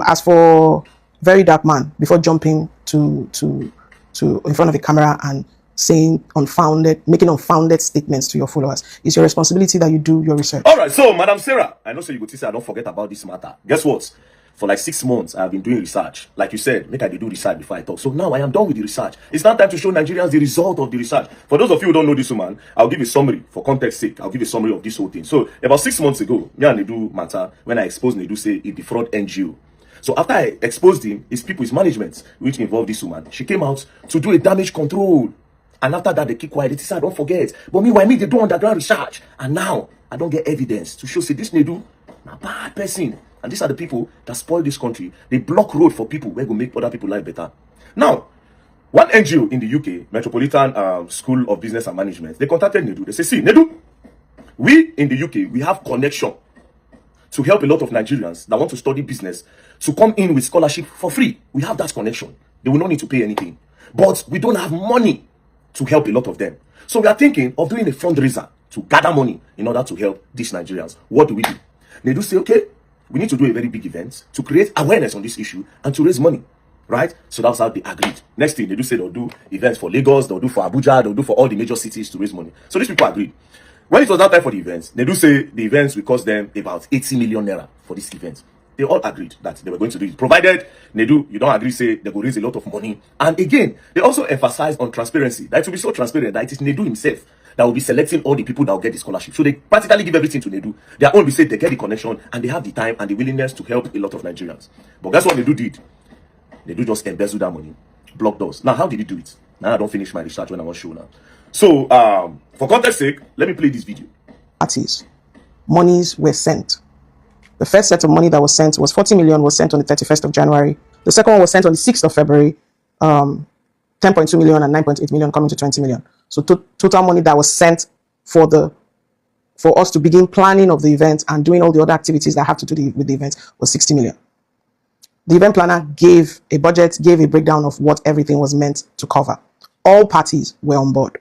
As for very dark man, before jumping to in front of a camera and saying making unfounded statements to your followers, it's your responsibility that you do your research. All right, so Madam Sarah, I know so you go to say I don't forget about this matter. Guess what? For like 6 months, I've been doing research. Like you said, make I do research before I talk. So now I am done with the research. It's now time to show Nigerians the result of the research. For those of you who don't know this woman, I'll give a summary for context sake. I'll give a summary of this whole thing. So about 6 months ago, me and Nedu matter, when I exposed Nedu, say it defraud NGO. So after I exposed him, his people, his management, which involved this woman, she came out to do a damage control. And after that, they keep quiet. They say, I don't forget. But meanwhile, they do underground research. And now, I don't get evidence to show, say, this Nedu, a bad person. And these are the people that spoil this country. They block road for people where go make other people life better. Now, one NGO in the UK, Metropolitan School of Business and Management, they contacted Nedu. They say, see, Nedu, we in the UK, we have connection to help a lot of Nigerians that want to study business to come in with scholarship for free. We have that connection. They will not need to pay anything. But we don't have money to help a lot of them. So we are thinking of doing a fundraiser to gather money in order to help these Nigerians. What do? They do say, okay, we need to do a very big event to create awareness on this issue and to raise money, right? So that's how they agreed. Next thing, they do say they'll do events for Lagos, they'll do for Abuja, they'll do for all the major cities to raise money. So these people agreed. When it was that time for the events, they do say the events will cost them about 80 million naira for this event. They all agreed that they were going to do it. Provided, Nedu, you don't agree, say they will raise a lot of money. And again, they also emphasize on transparency. That it will be so transparent that it is Nedu himself that will be selecting all the people that will get the scholarship. So they practically give everything to Nedu. Their own, we say they get the connection and they have the time and the willingness to help a lot of Nigerians. But that's what Nedu did. Nedu just embezzled that money, blocked doors. Now, how did he do it? Now I don't finish my research when I want to show now. So, for context sake, let me play this video. Parties, monies were sent. The first set of money that was sent was 40 million was sent on the 31st of January. The second one was sent on the 6th of February. 10.2 million and 9.8 million coming to 20 million. So total money that was sent for us to begin planning of the event and doing all the other activities that have to do with the event was 60 million. The event planner gave a budget, gave a breakdown of what everything was meant to cover. All parties were on board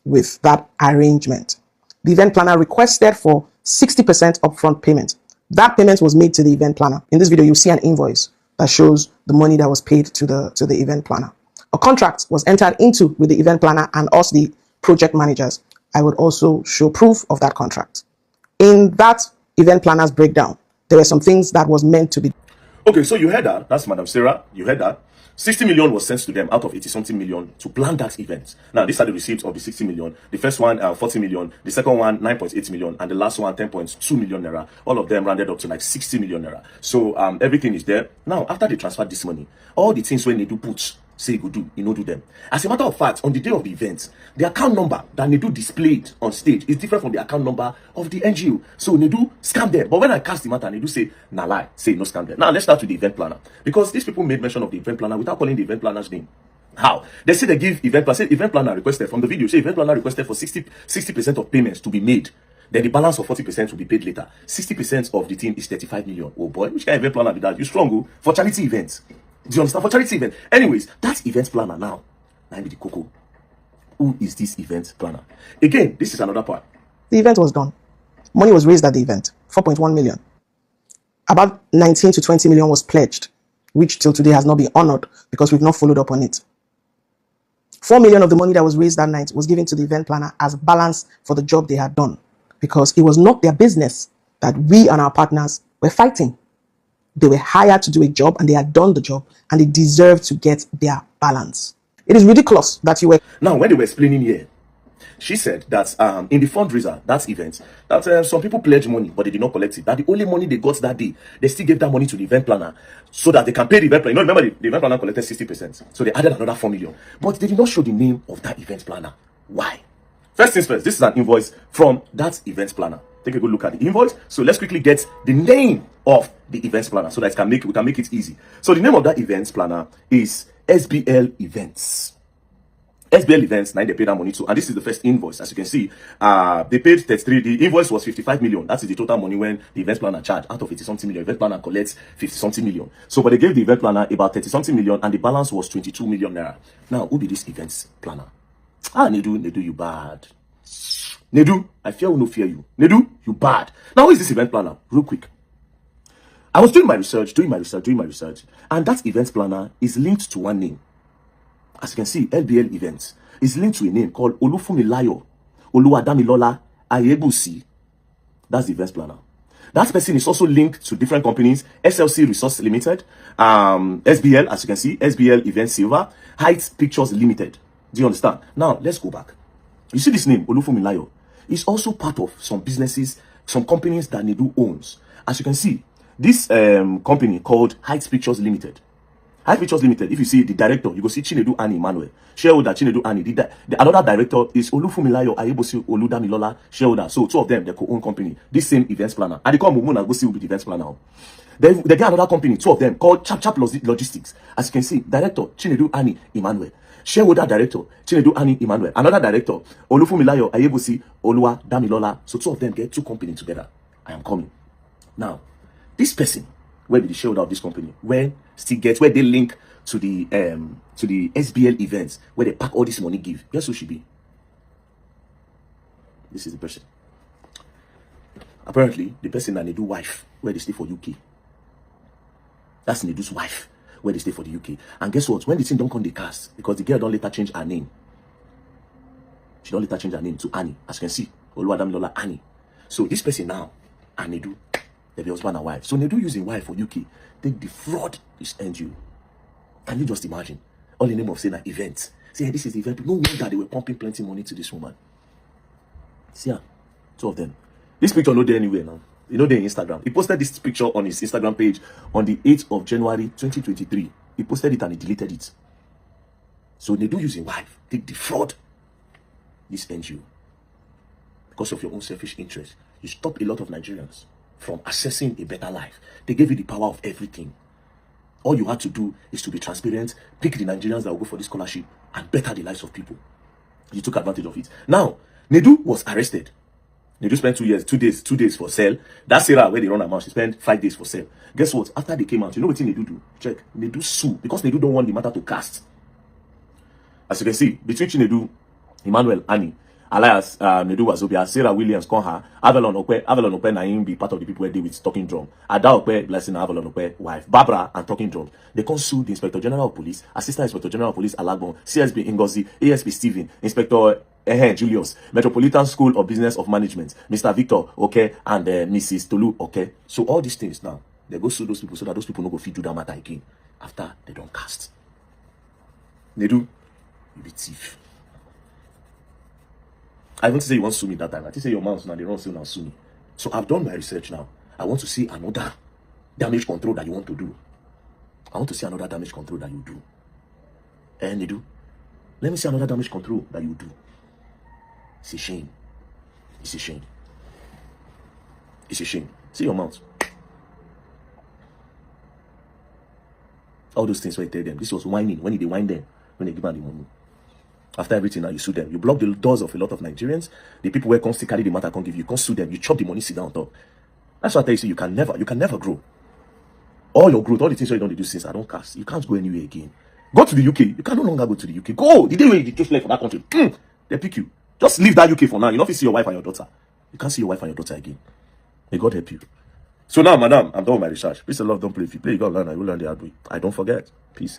with that arrangement. The event planner requested for 60% upfront payment. That payment was made to the event planner. In this video, you see an invoice that shows the money that was paid to the event planner. A contract was entered into with the event planner and us, the project managers. I would also show proof of that contract. In that event planner's breakdown, there were some things that was meant to be. Okay, so you heard that. That's Madam Sarah. You heard that. 60 million was sent to them out of 80-something million to plan that event. Now, these are the receipts of the 60 million. The first one, 40 million. The second one, 9.8 million. And the last one, 10.2 million naira. All of them rounded up to like 60 million naira. So, everything is there. Now, after they transferred this money, all the things when they do put, say go do, you know, do them. As a matter of fact, on the day of the event, the account number that Nedu displayed on stage is different from the account number of the NGO. So Nedu scammed them. But when I cast the matter, Nedu say, nah lie, say no scam them. Now let's start with the event planner. Because these people made mention of the event planner without calling the event planner's name. How? They say they give event planner, say event planner requested from the video, say event planner requested for 60% of payments to be made. Then the balance of 40% will be paid later. 60% of the thing is 35 million. Oh boy, which kind of event planner be that? You strong go for charity events. Do you understand? For charity event. Anyways, that event planner now, I'm the cocoa. Who is this event planner? Again, this is another part. The event was done. Money was raised at the event, 4.1 million. About 19 to 20 million was pledged, which till today has not been honored because we've not followed up on it. 4 million of the money that was raised that night was given to the event planner as balance for the job they had done because it was not their business that we and our partners were fighting. They were hired to do a job and they had done the job and they deserved to get their balance. It is ridiculous that you were... Now, when they were explaining here, she said that in the fundraiser, that event, that some people pledged money, but they did not collect it. That the only money they got that day, they still gave that money to the event planner so that they can pay the event planner. You know, remember the event planner collected 60%. So they added another 4 million. But they did not show the name of that event planner. Why? First things first, this is an invoice from that event planner. Take a good look at the invoice. So let's quickly get the name of the events planner so that we can make it easy. So the name of that events planner is SBL Events. SBL Events, now they paid that money to, and this is the first invoice. As you can see, they paid 33. The invoice was 55 million. That is the total money when the event planner charged out of 80-something million. Event planner collects 50-something million. So, but they gave the event planner about 30-something million, and the balance was 22 million naira. Now, who be this events planner? Nedu, you bad. Nedu, I fear will not fear you. Nedu, you bad. Now, who is this event planner? Real quick. I was doing my research, and that event planner is linked to one name. As you can see, LBL Events is linked to a name called Olufunmilayo Oluwadamilola Ayebusi. That's the event planner. That person is also linked to different companies: SLC Resource Limited, SBL, as you can see, SBL Event Silver, Heights Pictures Limited. Do you understand? Now, let's go back. You see this name, Olufunmilayo, is also part of some businesses, some companies that NEDU owns. As you can see, this company called Heights Pictures Limited. Heights Pictures Limited, if you see the director, you go see Chinedu Ani Emmanuel. Shareholder Chinedu Ani. Another director is Olufunmilayo Ayebosi Oludamilola, shareholder. So two of them, they co-own company. This same events planner. And they call Mumuna Gosi will be the events planner. They get another company, two of them, called Chap Logistics. As you can see, director Chinedu Ani Emmanuel. Shareholder director Chinedu Ani Emmanuel. Another director, Olufunmilayo Ayebosi Oludamilola. So two of them get two companies together. I am coming. Now, this person, where be the shareholder of this company, where they link to the SBL events, where they pack all this money give. Guess who she be? This is the person. Apparently, the person that NEDU wife, where they stay for UK. That's NEDU's wife, where they stay for the UK. And guess what? When the thing don't come the cast, because the girl don't later change her name. She don't later change her name to Annie. As you can see, Oluwadamilola Annie. So this person now, and NEDU, they be husband and wife. So NEDU using wife for UK, they defraud this NGO. Can you just imagine? All in the name of saying an event. Say, hey, this is the event. No wonder they were pumping plenty money to this woman. See her, two of them. This picture not there anywhere now. You know, they're Instagram. He posted this picture on his Instagram page on the 8th of January 2023. He posted it and he deleted it. So NEDU using wife, they defraud this NGO because of your own selfish interest. You stop a lot of Nigerians from accessing a better life. They gave you the power of everything. All you had to do is to be transparent, pick the Nigerians that will go for this scholarship, and better the lives of people. You took advantage of it. Now, NEDU was arrested. NEDU spent 2 days for sale. That Sarah, where they run her mouth, she spent 5 days for sale. Guess what? After they came out, you know what NEDU do? Check. NEDU sue, because NEDU don't want the matter to cast. As you can see, between Chinedu, Emmanuel, Annie, alias NEDU Wazobia, Sarah Williams, Konha, Avalon Okpe Naim be part of the people where they with talking drum. Ada Okpe, blessing Avalon Okpe wife, Barbara and talking drum. They can sue the Inspector General of Police, Assistant Inspector General of Police Alagbon, CSB Ngozi, ASP Stephen, Inspector Julius, Metropolitan School of Business of Management, Mr. Victor, okay, and Mrs. Tolu, okay. So all these things now, they go sue those people so that those people no go fit do that matter again after they don't cast. NEDU, you be thief. I want to say you want to sue me that time. I think say your mouth now, they don't say now sue me. So I've done my research now. I want to see another damage control that you want to do. I want to see another damage control that you do. And they do. Let me see another damage control that you do. It's a shame. It's a shame. It's a shame. See your mouth. All those things where you tell them. This was whining. When they whine them, when they give them the money. After everything, now you sue them. You block the doors of a lot of Nigerians. The people where come carry the matter, can't give you. You can't sue them. You chop the money, sit down on top. That's why I tell you, you can never grow. All your growth, all the things you don't do since I don't cast. You can't go anywhere again. Go to the UK. You can no longer go to the UK. Go. The day when you take flight for that country, they pick you. Just leave that UK for now. You don't see your wife and your daughter. You can't see your wife and your daughter again. May God help you. So now, madam, I'm done with my research. Please, love, don't play. If you play, you got to learn. I will learn the hard way. I don't forget. Peace.